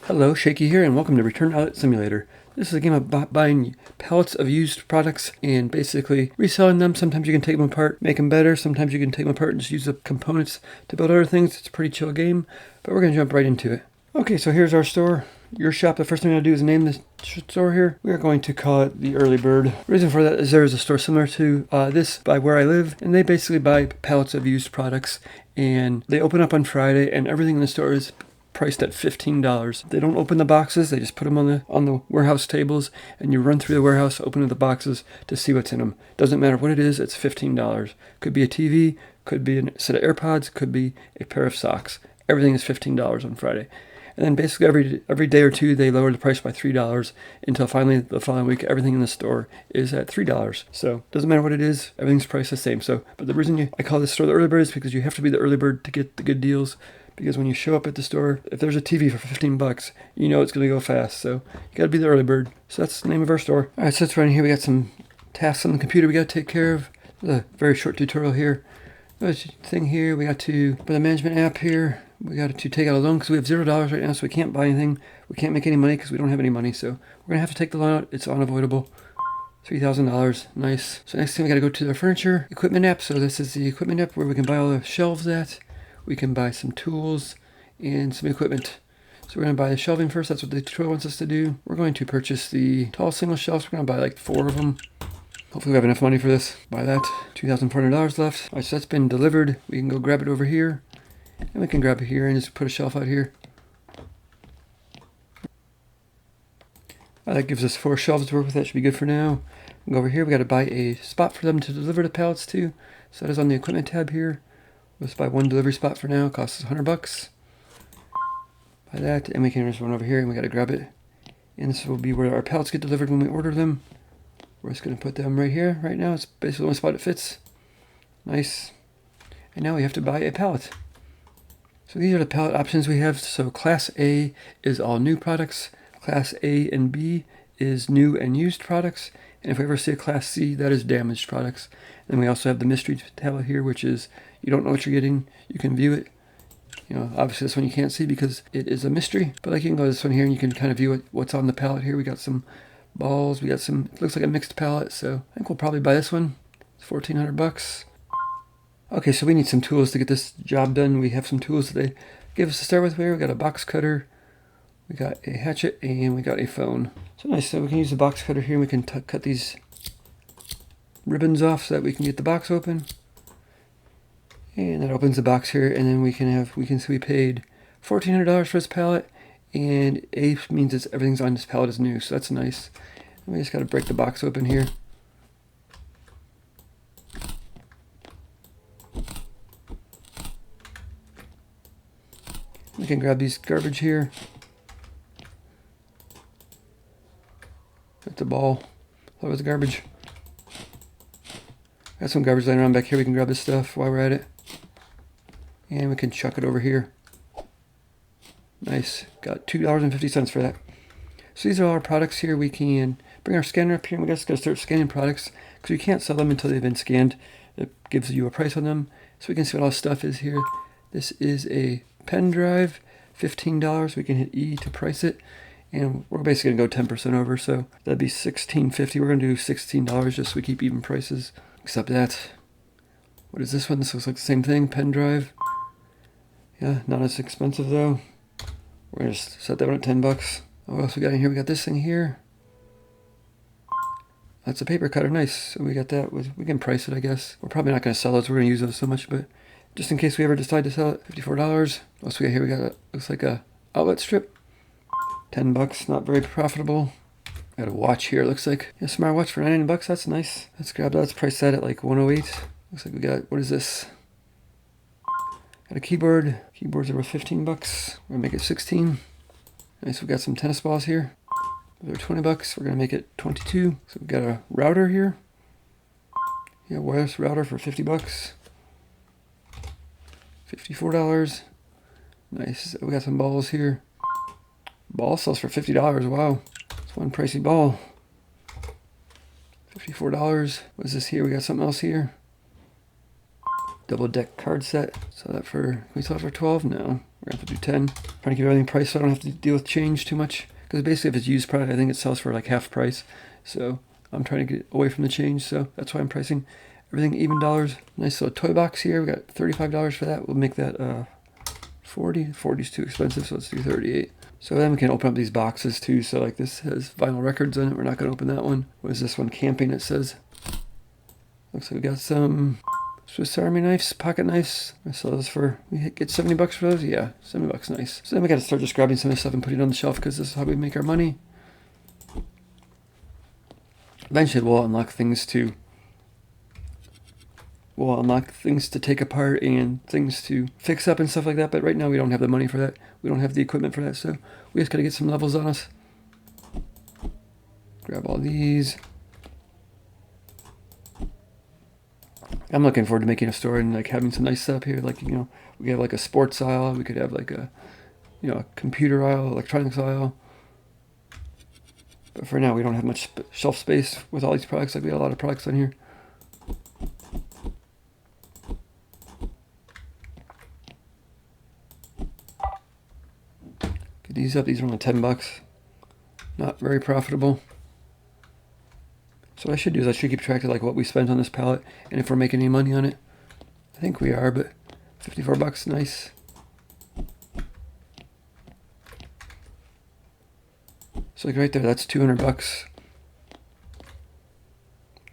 Hello, Shaky here, and welcome to Return Outlet Simulator. This is a game about buying pallets of used products and basically reselling them. Sometimes you can take them apart, make them better. Sometimes you can take them apart and just use the components to build other things. It's a pretty chill game, but we're going to jump right into it. Okay, so here's our store. Your shop. The first thing I'm going to do is name this store here. We are going to call it the Early Bird. The reason for that is there is a store similar to this by where I live, and they basically buy pallets of used products, and they open up on Friday, and everything in the store is priced at $15. They don't open the boxes, they just put them on the warehouse tables, and you run through the warehouse, open the boxes to see what's in them. Doesn't matter what it is, it's $15. Could be a TV, could be a set of AirPods, could be a pair of socks. Everything is $15 on Friday. And then basically every day or two they lower the price by $3 until finally the following week everything in the store is at $3. So doesn't matter what it is, everything's priced the same. So, but the reason I call this store the Early Bird is because you have to be the early bird to get the good deals. Because when you show up at the store, if there's a TV for 15 bucks, you know it's going to go fast. So you got to be the early bird. So that's the name of our store. All right, so it's right in here. We got some tasks on the computer we got to take care of. A very short tutorial here. There's a thing here. We got to put the management app here. We got to take out a loan because we have $0 right now, so we can't buy anything. We can't make any money because we don't have any money. So we're going to have to take the loan out. It's unavoidable. $3,000. Nice. So next thing we got to go to the furniture equipment app. So this is the equipment app where we can buy all the shelves at. We can buy some tools and some equipment. So we're going to buy the shelving first. That's what the tutorial wants us to do. We're going to purchase the tall single shelves. We're going to buy like 4 of them. Hopefully we have enough money for this. Buy that. $2,400 left. All right, so that's been delivered. We can go grab it over here. And we can grab it here and just put a shelf out here. That gives us 4 shelves to work with. That should be good for now. We'll go over here. We got to buy a spot for them to deliver the pallets to. So that is on the equipment tab here. Let's buy 1 delivery spot for now. It costs us $100. Buy that, and we can just run over here and we got to grab it. And this will be where our pallets get delivered when we order them. We're just going to put them right here. Right now, it's basically the only spot it fits. Nice. And now we have to buy a pallet. So these are the pallet options we have. So Class A is all new products. Class A and B is new and used products. And if we ever see a Class C, that is damaged products. And then we also have the mystery pallet here, which is you don't know what you're getting. You can view it. You know, obviously this one you can't see because it is a mystery. But like you can go to this one here and you can kind of view what's on the pallet here. We got some balls. We got some, it looks like a mixed pallet. So I think we'll probably buy this one. It's $1,400. Okay, so we need some tools to get this job done. We have some tools that they give us to start with here. We got a box cutter. We got a hatchet and we got a phone. So nice. So we can use the box cutter here and we can cut these ribbons off so that we can get the box open. And that opens the box here, and then we can see we paid $1,400 for this pallet, and A means everything's on this pallet is new, so that's nice. And we just got to break the box open here. We can grab these garbage here. That's a ball. That was garbage. Got some garbage laying around back here. We can grab this stuff while we're at it. And we can chuck it over here. Nice. Got $2.50 for that. So these are all our products here. We can bring our scanner up here and we just got to start scanning products because we can't sell them until they've been scanned. It gives you a price on them. So we can see what all the stuff is here. This is a pen drive, $15. We can hit E to price it. And we're basically going to go 10% over. So that'd be $16.50. We're going to do $16 just so we keep even prices. Except that. What is this one? This looks like the same thing. Pen drive. Yeah, not as expensive though. We're going to just set that one at $10. What else we got in here? We got this thing here. That's a paper cutter. Nice. So we got that. We can price it, I guess. We're probably not going to sell those. We're going to use those so much, but just in case we ever decide to sell it, $54. What else we got here? We got looks like a outlet strip. $10. Not very profitable. Got a watch here. It looks like a smart watch for $99. That's nice. Let's grab that. Let's price that at like $108. Looks like we got, what is this? Got a keyboard. Keyboards are worth $15. We're gonna make it 16. Nice. We got some tennis balls here. They're $20. We're gonna make it 22. So we got a router here. Yeah, wireless router for $50. $54. Nice. We got some balls here. Ball sells for $50. Wow. It's one pricey ball. $54. What is this here? We got something else here. Double deck card set. So that for, can we sell it for $12? No. We're going to have to do 10. Trying to keep everything priced so I don't have to deal with change too much. Because basically if it's used product, I think it sells for like half price. So I'm trying to get away from the change. So that's why I'm pricing everything even dollars. Nice little toy box here. We got $35 for that. We'll make that 40. 40 is too expensive, so let's do 38. So then we can open up these boxes too. So like this has vinyl records on it. We're not going to open that one. What is this one? Camping, it says. Looks like we got some Swiss Army knives, pocket knives. I sell those for, we get $70 for those? Yeah, $70, nice. So then we got to start just grabbing some of this stuff and putting it on the shelf because this is how we make our money. Eventually we'll unlock things to, take apart and things to fix up and stuff like that. But right now we don't have the money for that. We don't have the equipment for that. So we just got to get some levels on us. Grab all these. I'm looking forward to making a store and like having some nice stuff here. Like, you know, we could have like a sports aisle. We could have like a, you know, a computer aisle, electronics aisle. But for now, we don't have much shelf space with all these products. Like we got a lot of products on here. Get these up. These are only $10. Not very profitable. So what I should do is I should keep track of like what we spent on this palette and if we're making any money on it. I think we are, but $54, nice. So like right there, that's $200.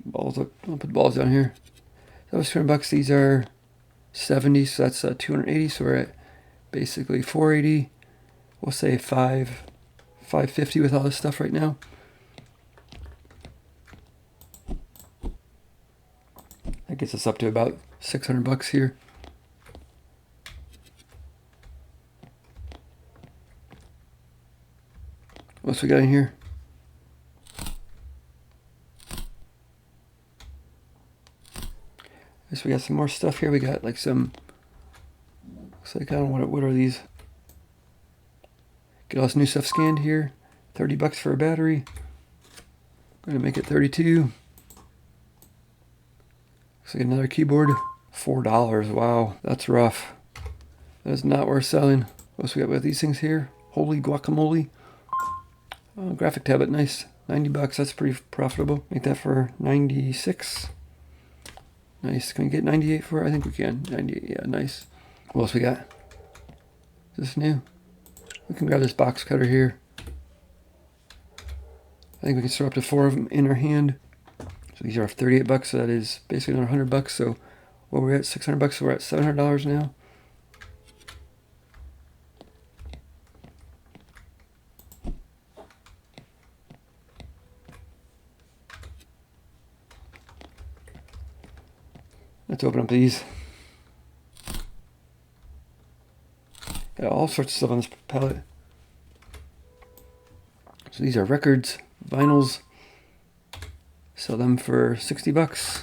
Balls up. I'll put balls down here. That was $200. These are 70, so that's 280. So we're at basically 480. We'll say 550 with all this stuff right now. That gets us up to about $600 here. What else we got in here? Guess we got some more stuff here. We got like some, looks like, I don't know, what are these? Get all this new stuff scanned here. $30 for a battery. Gonna make it 32. Looks like another keyboard. $4. Wow, that's rough. That is not worth selling. What else we got with these things here? Holy guacamole. Oh, graphic tablet, nice. $90. That's pretty profitable. Make that for 96. Nice. Can we get 98 for it? I think we can. 98. Yeah, nice. What else we got? Is this new? We can grab this box cutter here. I think we can store up to 4 of them in our hand. So these are $38, so that is basically another $100. So what we're at, $600, so we're at $700 now. Let's open up these. Got all sorts of stuff on this palette. So these are records, vinyls. Sell them for $60.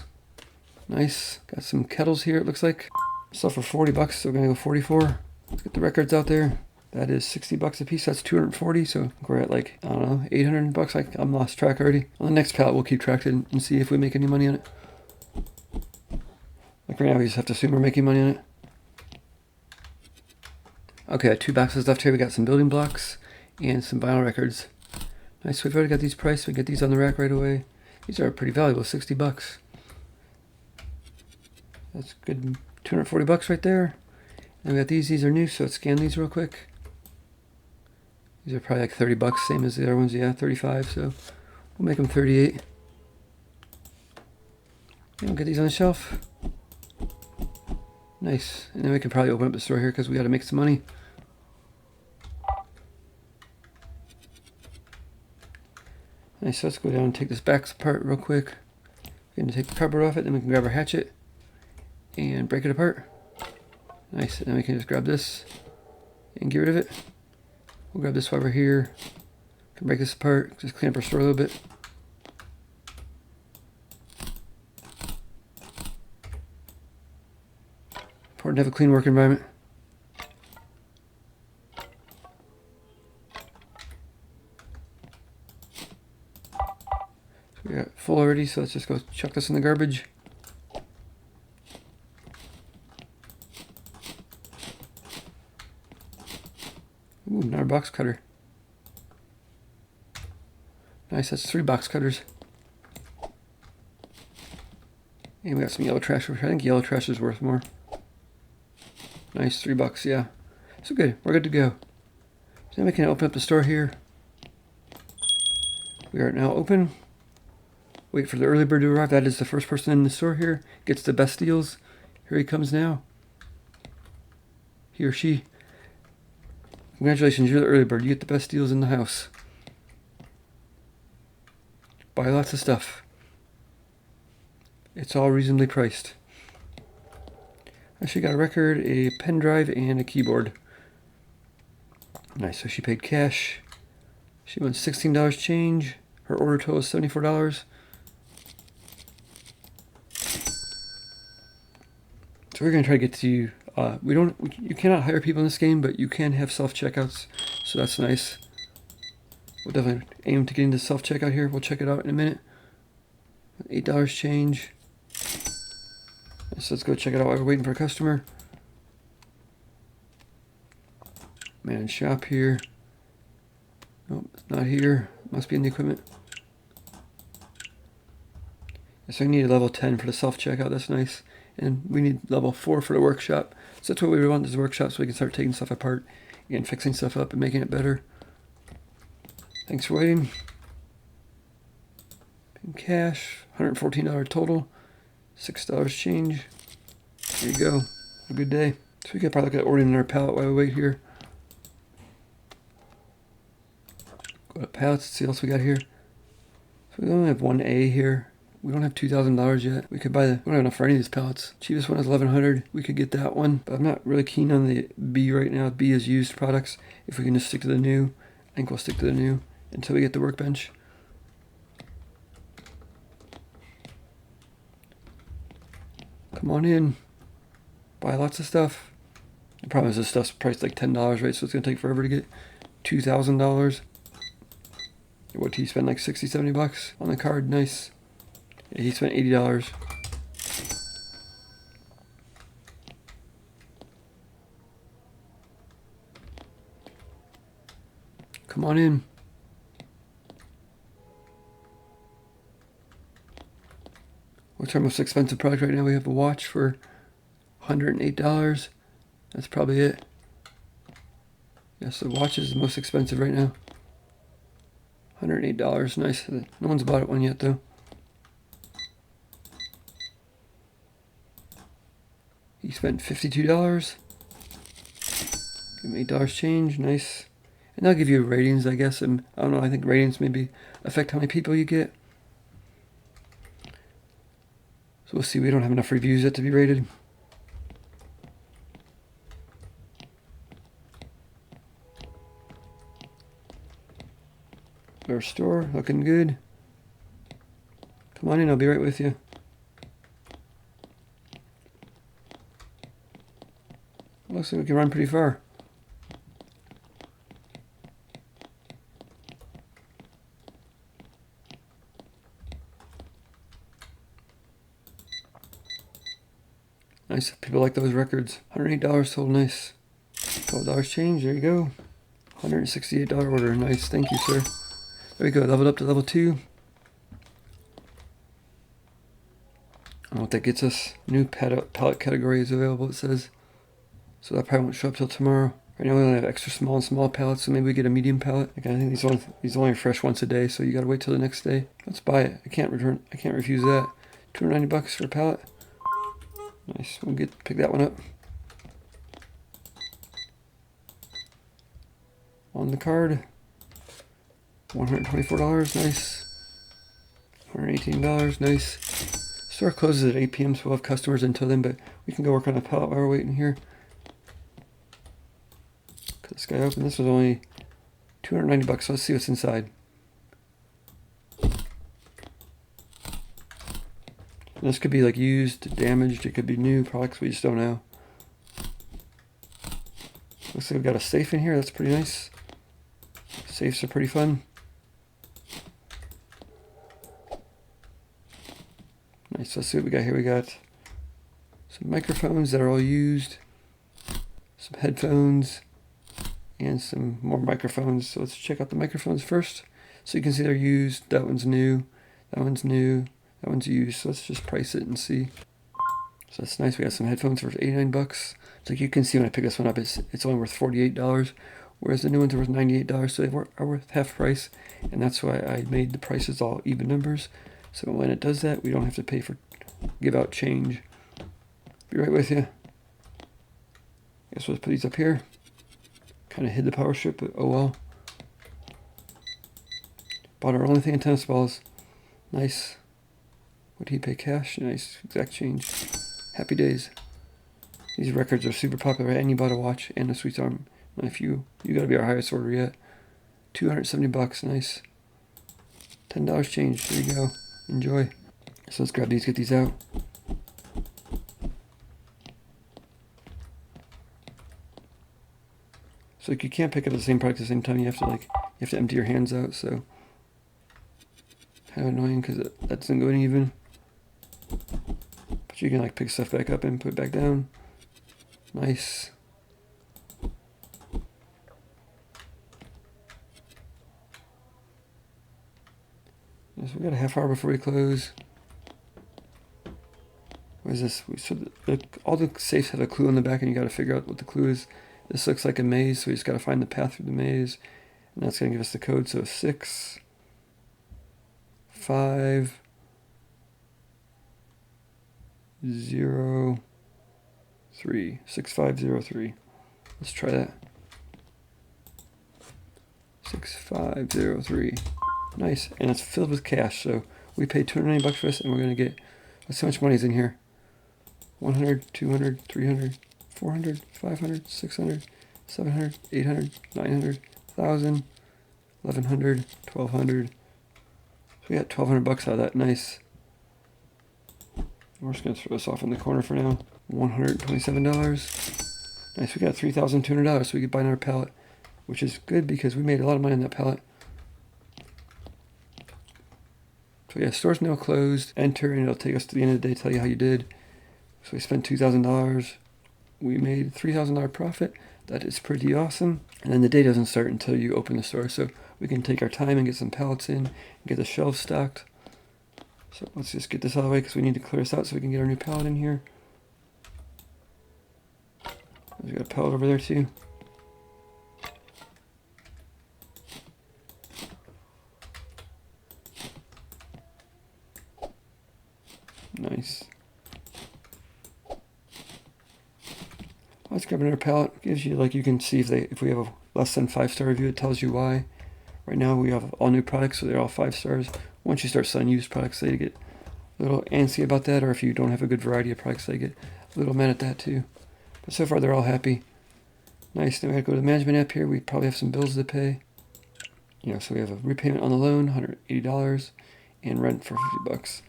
Nice. Got some kettles here, it looks like. Sell for $40, so we're gonna go 44. Let's get the records out there. That is $60 a piece. That's 240. So we're at like, I don't know, $800. I'm lost track already. On the next palette, we'll keep track and see if we make any money on it. Like right now, we just have to assume we're making money on it. Okay, 2 boxes left here. We got some building blocks and some vinyl records. Nice. So we've already got these priced. We get these on the rack right away. These are pretty valuable, $60. That's good, $240 right there. And we got these are new, so let's scan these real quick. These are probably like $30, same as the other ones, yeah, 35, so we'll make them 38. And we'll get these on the shelf. Nice, and then we can probably open up the store here because we got to make some money. Nice, so let's go down and take this back apart real quick. We're going to take the cardboard off it, then we can grab our hatchet and break it apart. Nice, and then we can just grab this and get rid of it. We'll grab this while we're here. Can break this apart, just clean up our store a little bit. Important to have a clean work environment. So we got full already, so let's just go chuck this in the garbage. box cutter. Nice, that's 3 box cutters. And we got some yellow trash over here. I think yellow trash is worth more. Nice, $3, yeah. So good, we're good to go. So now we can open up the store here. We are now open. Wait for the early bird to arrive. That is the first person in the store here. Gets the best deals. Here he comes now. He or she. Congratulations, you're the early bird. You get the best deals in the house. Buy lots of stuff. It's all reasonably priced. She got a record, a pen drive, and a keyboard. Nice, so she paid cash. She won $16 change. Her order total is $74. So we're gonna try to get to you. You cannot hire people in this game, but you can have self-checkouts, so that's nice. We'll definitely aim to get into self-checkout here. We'll check it out in a minute. $8 change. So let's go check it out while we're waiting for a customer. Manage shop here. Nope, it's not here. Must be in the equipment. So we need a level 10 for the self-checkout. That's nice. And we need level 4 for the workshop. So that's what we want, is a workshop, so we can start taking stuff apart and fixing stuff up and making it better. Thanks for waiting. In cash, $114 total. $6 change. There you go. Have a good day. So we could probably look at ordering our pallet while we wait here. Go to pallets, see what else we got here. So we only have 1A here. We don't have $2,000 yet. We could buy we don't have enough for any of these pallets. Cheapest one is $1,100. We could get that one, but I'm not really keen on the B right now. B is used products. If we can just stick to the new, I think we'll stick to the new until we get the workbench. Come on in. Buy lots of stuff. The problem is this stuff's priced like $10, right? So it's gonna take forever to get $2,000. What did he spend, like 60, 70 bucks on the card? Nice. Yeah, he spent $80. Come on in. What's our most expensive product right now? We have a watch for $108. That's probably it. Yes, the watch is the most expensive right now. $108. Nice. No one's bought one yet, though. He spent $52. Give him $8 change. Nice. And they'll give you ratings, I guess. And I don't know. I think ratings maybe affect how many people you get. So we'll see. We don't have enough reviews yet to be rated. Our store looking good. Come on in. I'll be right with you. Looks like we can run pretty far. Nice. People like those records. $108 sold. Nice. $12 change. There you go. $168 order. Nice. Thank you, sir. There we go. Leveled up to level 2. I don't know what that gets us. New pallet category is available, it says. So that probably won't show up till tomorrow. Right now we only have extra small and small pallets, so maybe we get a medium pallet. Again, I think these only refresh once a day, so you gotta wait till the next day. Let's buy it. I can't refuse that. 290 bucks for a pallet. Nice. We'll pick that one up. On the card. $124. Nice. $118. Nice. Store closes at 8 p.m. so we'll have customers until then, but we can go work on a pallet while we're waiting here. Cut this guy open. This was only 290 bucks. So let's see what's inside. And this could be like used, damaged. It could be new products. We just don't know. Looks like we've got a safe in here. That's pretty nice. Safes are pretty fun. Nice. Let's see what we got here. We got some microphones that are all used. Some headphones. and some more microphones. So let's check out the microphones first. So you can see they're used. That one's new. That one's new. That one's used. So let's just price it and see. So that's nice. We got some headphones for 89 bucks. So you can see when I pick this one up, it's only worth $48, whereas the new ones are worth $98. So they are worth half price, and that's why I made the prices all even numbers. So when it does that, we don't have to give out change. Be right with you. Guess we'll put these up here. Kind of hid the power strip, but oh well. Bought our only thing in tennis balls. Nice. Would he pay cash? Nice. Exact change. Happy days. These records are super popular, and you bought a watch and a Sweet Arm. If you gotta be our highest order yet. 270 bucks. Nice. $10 change. There you go. Enjoy. So let's grab these, get these out. So you can't pick up the same product at the same time. You have to empty your hands out. So kind of annoying because that doesn't go in even. But you can pick stuff back up and put it back down. Nice. So we got a half hour before we close. What is this? So all the safes have a clue on the back, and you got to figure out what the clue is. This looks like a maze, so we just got to find the path through the maze, and that's going to give us the code. So 6, 5, 0, 3. 6503. Let's try that. 6503. Nice, and it's filled with cash. So we paid 290 bucks for this, and we're going to get. Let's see how much money's in here. 100, 200, 300, 400, 500, 600, 700, 800, 900, 1,000, 1,100, 1,200. So we got 1,200 bucks out of that. Nice. We're just going to throw this off in the corner for now. $127. Nice. We got $3,200, so we could buy another pallet, which is good because we made a lot of money on that pallet. So yeah, store's now closed. Enter, and it'll take us to the end of the day, tell you how you did. So we spent $2,000. We made $3,000 profit. That is pretty awesome. And then the day doesn't start until you open the store. So we can take our time and get some pallets in and get the shelves stocked. So let's just get this out of the way because we need to clear this out so we can get our new pallet in here. We got a pallet over there too. Nice. Let's grab another pallet. Gives you you can see if we have a less than 5-star review, it tells you why. Right now we have all new products, so they're all 5 stars. Once you start selling used products, they get a little antsy about that, or if you don't have a good variety of products, they get a little mad at that too. But so far they're all happy. Nice. Then we have to go to the management app here. We probably have some bills to pay. So we have a repayment on the loan, $180, and rent for 50 bucks.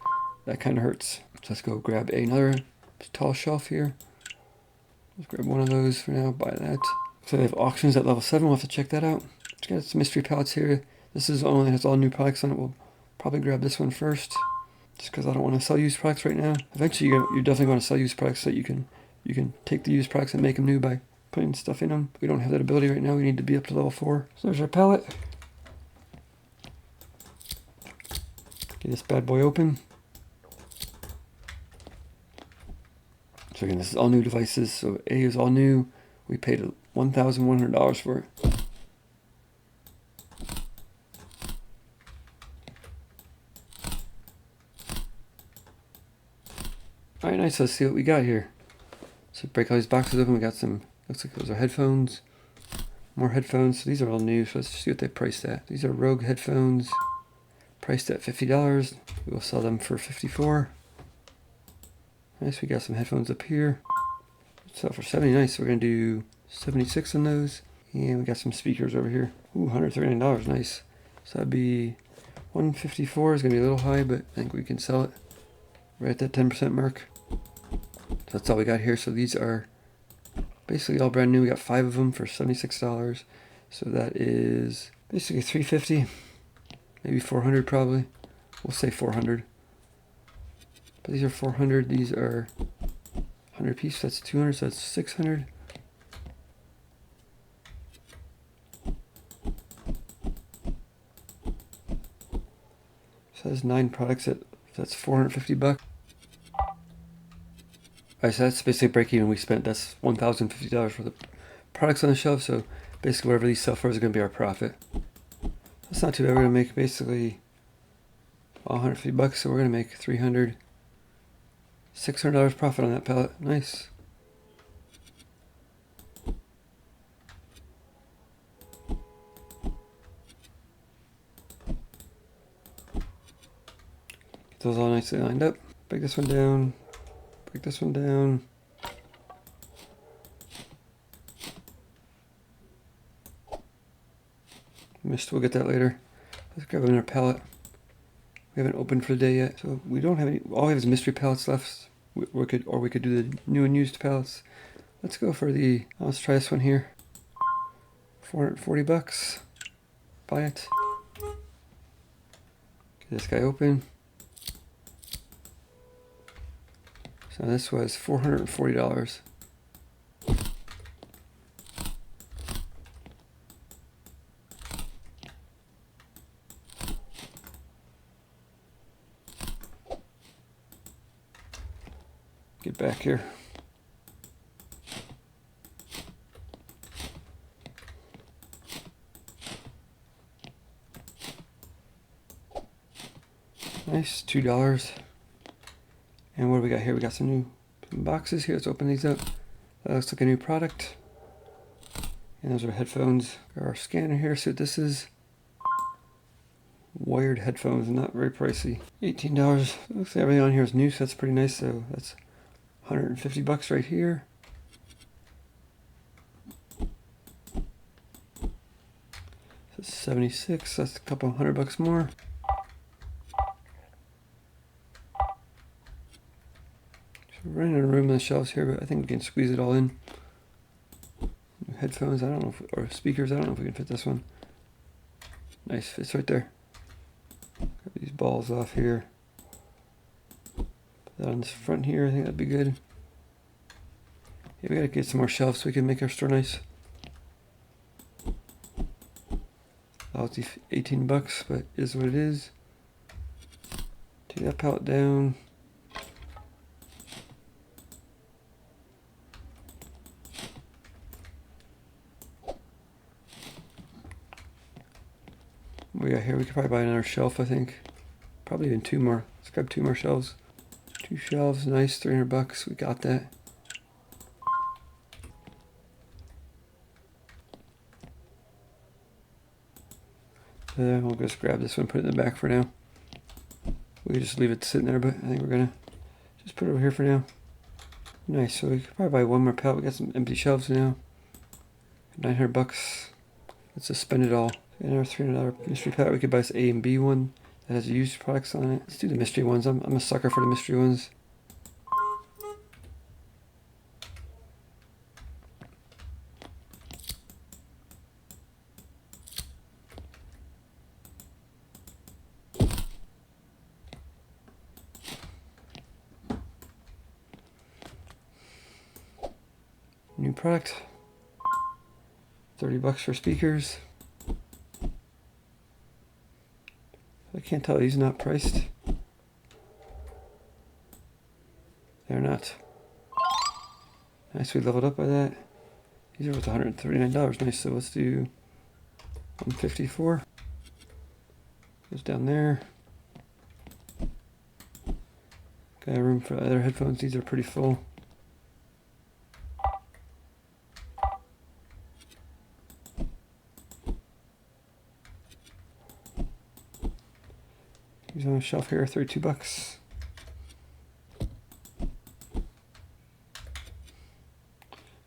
That kind of hurts. So let's go grab another tall shelf here. Let's grab one of those for now, buy that. So they have auctions at level 7, we'll have to check that out. Got some mystery pallets here. This has all new products on it. We'll probably grab this one first, just because I don't want to sell used products right now. Eventually you definitely want to sell used products so that you can take the used products and make them new by putting stuff in them. We don't have that ability right now. We need to be up to level 4. So there's our pallet. Get this bad boy open. So again, this is all new devices. So A is all new. We paid $1,100 for it. Alright, nice. Let's see what we got here. So break all these boxes open. We got some, looks like those are headphones. More headphones. So these are all new. So let's see what they priced at. These are Rogue headphones. Priced at $50. We will sell them for $54. Nice. We got some headphones up here. So for $70, nice. So we're going to do $76 on those. And we got some speakers over here. Ooh, $139. Nice. So that'd be $154. Is going to be a little high, but I think we can sell it right at that 10% mark. So that's all we got here. So these are basically all brand new. We got 5 of them for $76. So that is basically $350, maybe $400 probably. We'll say $400. But these are $400. These are 100 piece. That's $200. So that's $600. So that's 9 products at, that's 450 bucks. Alright, so that's basically break even. We spent, that's $1,050 for the products on the shelf. So basically whatever these sell for is going to be our profit. That's not too bad. We're going to make basically 150 bucks. So we're going to make $600 profit on that pallet. Nice. Get those all nicely lined up. Break this one down. Break this one down. Missed, we'll get that later. Let's grab another pallet. We haven't opened for the day yet, so we don't have any. All we have is mystery pallets left. We could do the new and used pallets. Let's go for the. Let's try this one here. 440 bucks. Buy it. Get this guy open. So this was $440. Get back here. Nice, $2. And what do we got here? We got some new boxes here. Let's open these up. That looks like a new product. And those are headphones. Got our scanner here. See what this is. Wired headphones, not very pricey. $18. Looks like everything on here is new, so that's pretty nice. So that's 150 bucks right here. That's 76. That's a couple $100 more. So we're running out of room on the shelves here, but I think we can squeeze it all in. Headphones, I don't know, or speakers, I don't know if we can fit this one. Nice, fits right there. Got these balls off here. Put that on this front here, I think that'd be good. Yeah, we gotta get some more shelves so we can make our store nice. That's 18 bucks, but it is what it is. Take that pallet down. What we got here? We could probably buy another shelf, I think. Probably even 2 more. Let's grab 2 more shelves. 2 shelves, nice, 300 bucks. We got that. We'll just grab this one, put it in the back for now. We could just leave it sitting there, but I think we're gonna just put it over here for now. Nice, so we could probably buy 1 more pallet. We got some empty shelves now. 900 bucks. Let's just spend it all. Another $300 mystery pallet. We could buy this A and B one that has used products on it. Let's do the mystery ones. I'm a sucker for the mystery ones. New product. 30 bucks for speakers. I can't tell, these are not priced. They're not. Nice, we leveled up by that. These are worth $139. Nice, so let's do 154. Goes down there. Got room for other headphones. These are pretty full. These on the shelf here, 32 bucks.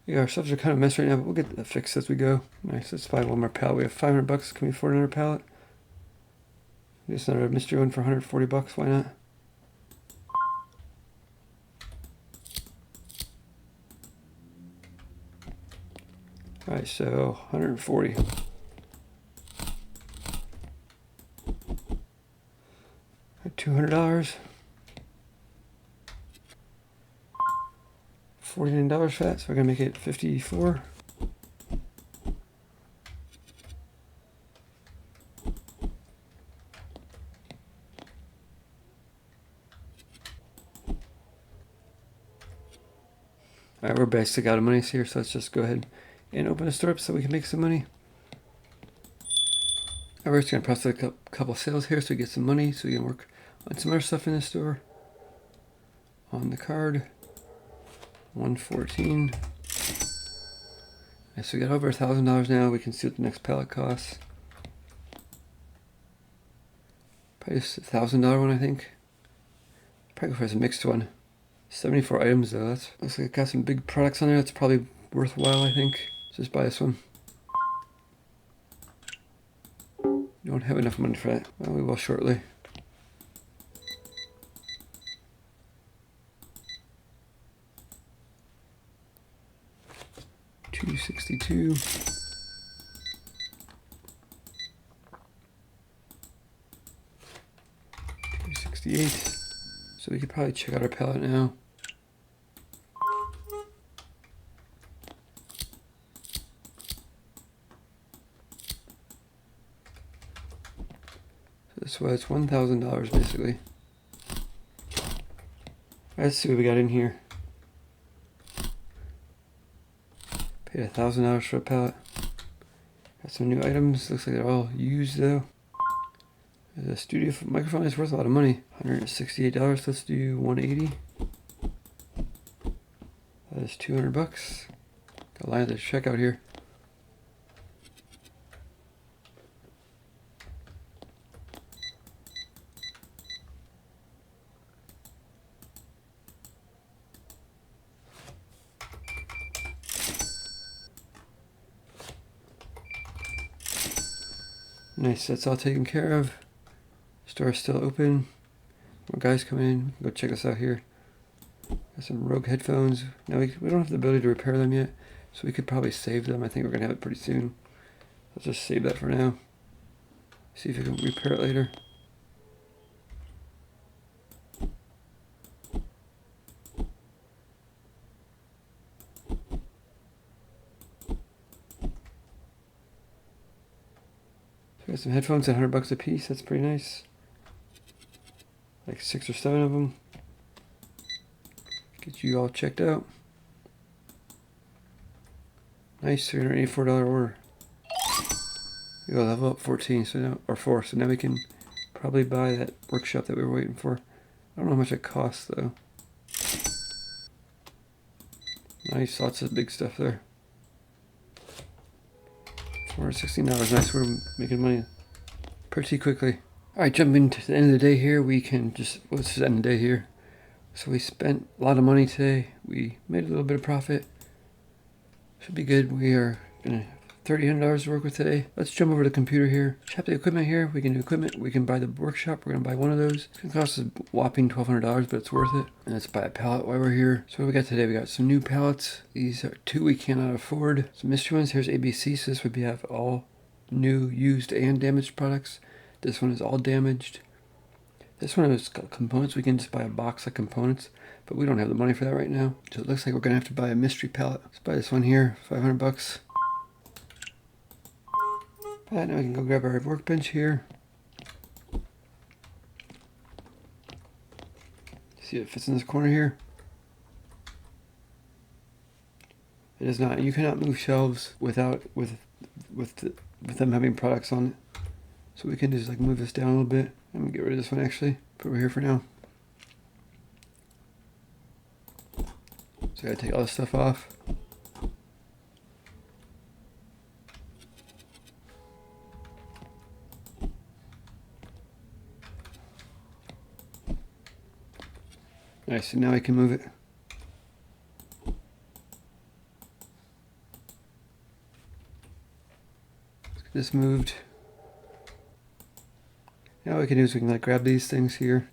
Yeah, our shelves are kind of messed right now, but we'll get that fixed as we go. Nice, let's buy 1 more pallet. We have 500 bucks. Can we afford another pallet? Just another mystery one for 140 bucks. Why not? All right, so 140. $200. $49 for that, so we're gonna make it 54. Alright, we're basically out of money here, so let's just go ahead and open the store up so we can make some money. Alright, we're just going to process a couple sales here so we get some money so we can work on some other stuff in the store. On the card, 114. Right, so we got over $1,000 now. We can see what the next pallet costs. Probably just $1,000 one, I think. Probably go for a mixed one. 74 items though. That's looks like it got some big products on there. That's probably worthwhile, I think. Just buy this one. Don't have enough money for that. Well, we will shortly. $262. $268. So we could probably check out our palette now. So this was $1,000 basically. Let's see what we got in here. Paid $1,000 for a pallet. Got some new items. Looks like they're all used though. The studio microphone is worth a lot of money. $168. Let's do 180. That is $200. Got a line at the checkout here. Nice, that's all taken care of. Store is still open. More guys coming in. Go check us out here. Got some Rogue headphones. Now we don't have the ability to repair them yet, so we could probably save them. I think we're gonna have it pretty soon. Let's just save that for now. See if we can repair it later. So we got some headphones at $100 a piece. That's pretty nice. Like 6 or 7 of them. Get you all checked out. Nice, $384 order. We go level up 14, so now, or 4, so now we can probably buy that workshop that we were waiting for. I don't know how much it costs though. Nice, lots of big stuff there. $416, nice, we're making money pretty quickly. Alright, jumping to the end of the day here, we can just, let's just end the day here. So we spent a lot of money today. We made a little bit of profit. Should be good. We are gonna $300 to work with today. Let's jump over to the computer here. Shop the equipment here. We can do equipment. We can buy the workshop. We're gonna buy one of those. It's gonna cost us a whopping $1,200, but it's worth it. And let's buy a pallet while we're here. So what we got today? We got some new pallets. These are 2 we cannot afford. Some mystery ones. Here's ABC. So this would be have all new, used, and damaged products. This one is all damaged. This one has got components. We can just buy a box of components, but we don't have the money for that right now. So it looks like we're gonna have to buy a mystery pallet. Let's buy this one here, $500. But now we can go grab our workbench here. See if it fits in this corner here. It does not. You cannot move shelves without with them having products on it. So we can just like move this down a little bit. I'm gonna get rid of this one actually. Put it here for now. So I gotta take all this stuff off. Nice, so now I can move it. Let's get this moved. Now what we can do is we can like grab these things here.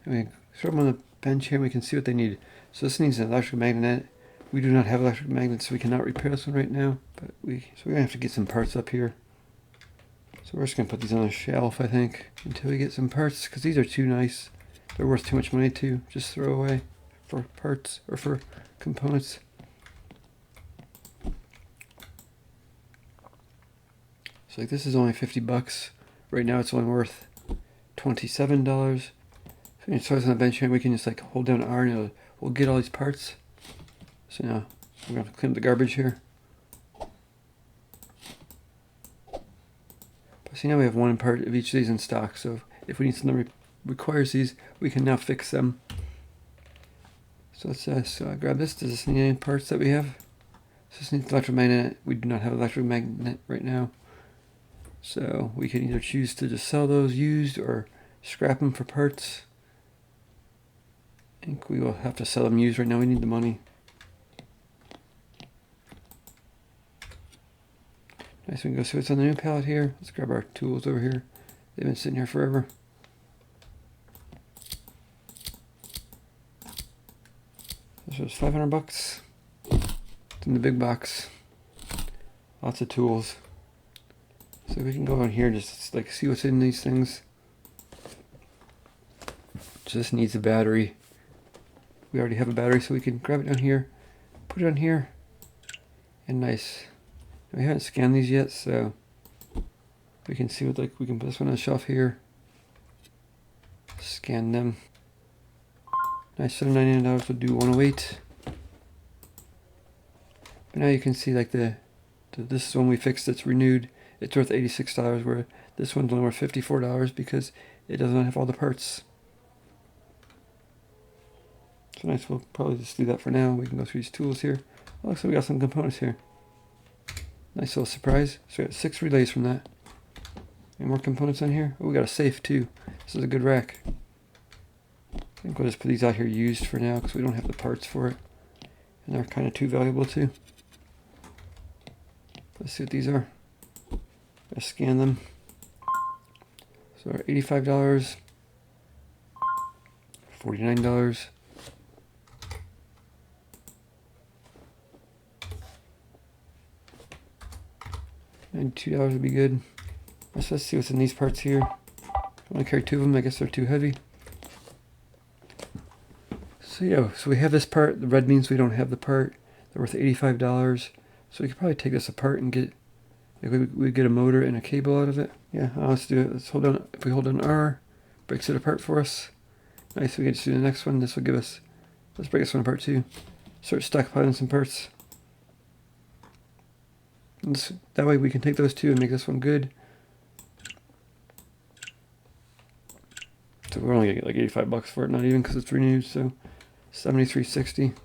And we throw them on the bench here and we can see what they need. So this needs an electric magnet. We do not have electric magnets, so we cannot repair this one right now. But so we're gonna have to get some parts up here. So we're just gonna put these on a shelf, I think, until we get some parts, because these are too nice. They're worth too much money to just throw away for parts or for components. So like this is only $50. Right now it's only worth $27. So when it starts on the bench here, we can just like hold down R and we'll get all these parts. So now we're going to clean up the garbage here. But see, now we have one part of each of these in stock. So if we need something that requires these, we can now fix them. So let's just grab this. Does this need any parts that we have? So this needs electromagnet. We do not have electromagnet right now. So we can either choose to just sell those used or scrap them for parts. I think we will have to sell them used right now. We need the money. Nice, we can go see what's on the new pallet here. Let's grab our tools over here. They've been sitting here forever. This was $500. It's in the big box. Lots of tools. So we can go on here and just like see what's in these things. Just needs a battery. We already have a battery, so we can grab it down here, put it on here, and nice. We haven't scanned these yet, so we can see what, like, we can put this one on the shelf here. Scan them. Nice, $7.99 will do 108. But now you can see like this is one we fixed that's renewed. It's worth $86, where this one's only worth $54 because it doesn't have all the parts. So nice, we'll probably just do that for now. We can go through these tools here. Oh, looks like we got some components here. Nice little surprise. So we got 6 relays from that. Any more components on here? Oh, we got a safe too. This is a good rack. I think we'll just put these out here used for now because we don't have the parts for it. And they're kind of too valuable too. Let's see what these are. Let's scan them. So $85, $49. $92 would be good. Let's see what's in these parts here. I want to carry 2 of them. I guess they're too heavy. So yeah, so we have this part. The red means we don't have the part. They're worth $85. So we could probably take this apart and get, we get a motor and a cable out of it. Yeah, let's do it. Let's hold on. If we hold on R, breaks it apart for us. Nice. We can just do the next one. This will give us. Let's break this one apart too. Start stockpiling some parts. That way we can take those 2 and make this one good. So we're only gonna get like $85 for it, not even because it's renewed. So $73.60.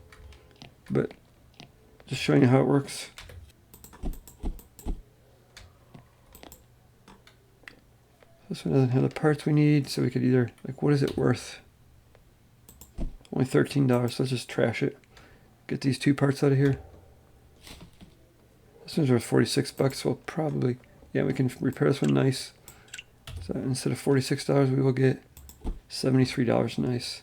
But just showing you how it works. This one doesn't have the parts we need, so we could either, like, what is it worth? Only $13. So let's just trash it. Get these 2 parts out of here. This one's worth $46. We'll probably, yeah, we can repair this one nice. So instead of $46, we will get $73. Nice.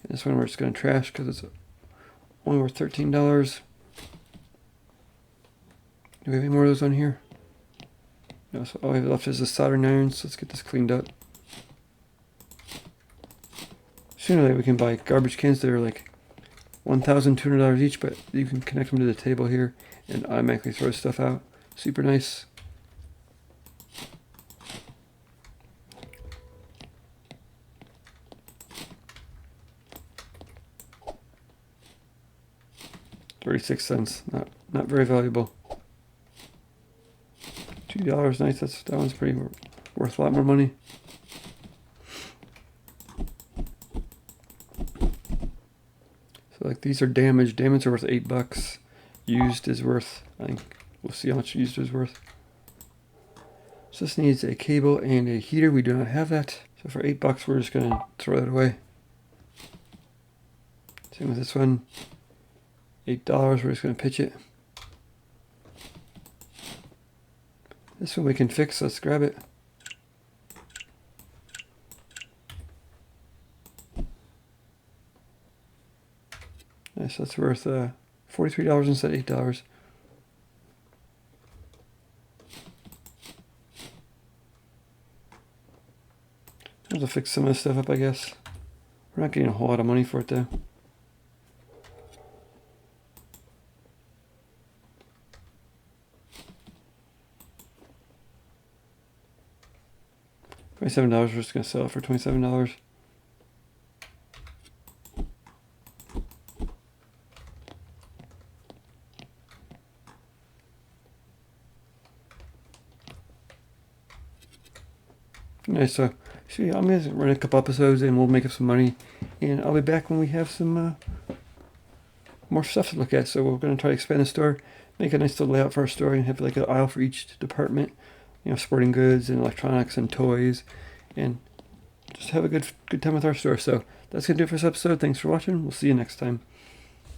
And this one we're just going to trash because it's only worth $13. Do we have any more of those on here? No, so all we have left is the soldering irons. So let's get this cleaned up. Sooner or later we can buy garbage cans that are like $1,200 each, but you can connect them to the table here and automatically throw stuff out. Super nice. $0.36. Not very valuable. $2. Nice. That one's pretty worth a lot more money. So like these are damaged. Damaged are worth $8. Used is worth, I think we'll see how much used is worth. So this needs a cable and a heater. We do not have that. So for $8 we're just gonna throw that away. Same with this one. $8, we're just gonna pitch it. This one we can fix, let's grab it. Nice, that's worth $43 instead of $8. I'll have to fix some of this stuff up, I guess. We're not getting a whole lot of money for it though. $27. We're just gonna sell it for $27. Nice. So yeah, I'm gonna run a couple episodes and we'll make up some money, and I'll be back when we have some more stuff to look at. So we're gonna try to expand the store, make a nice little layout for our store, and have like an aisle for each department. You know, sporting goods and electronics and toys, and just have a good time with our store. So that's gonna do it for this episode. Thanks for watching. We'll see you next time.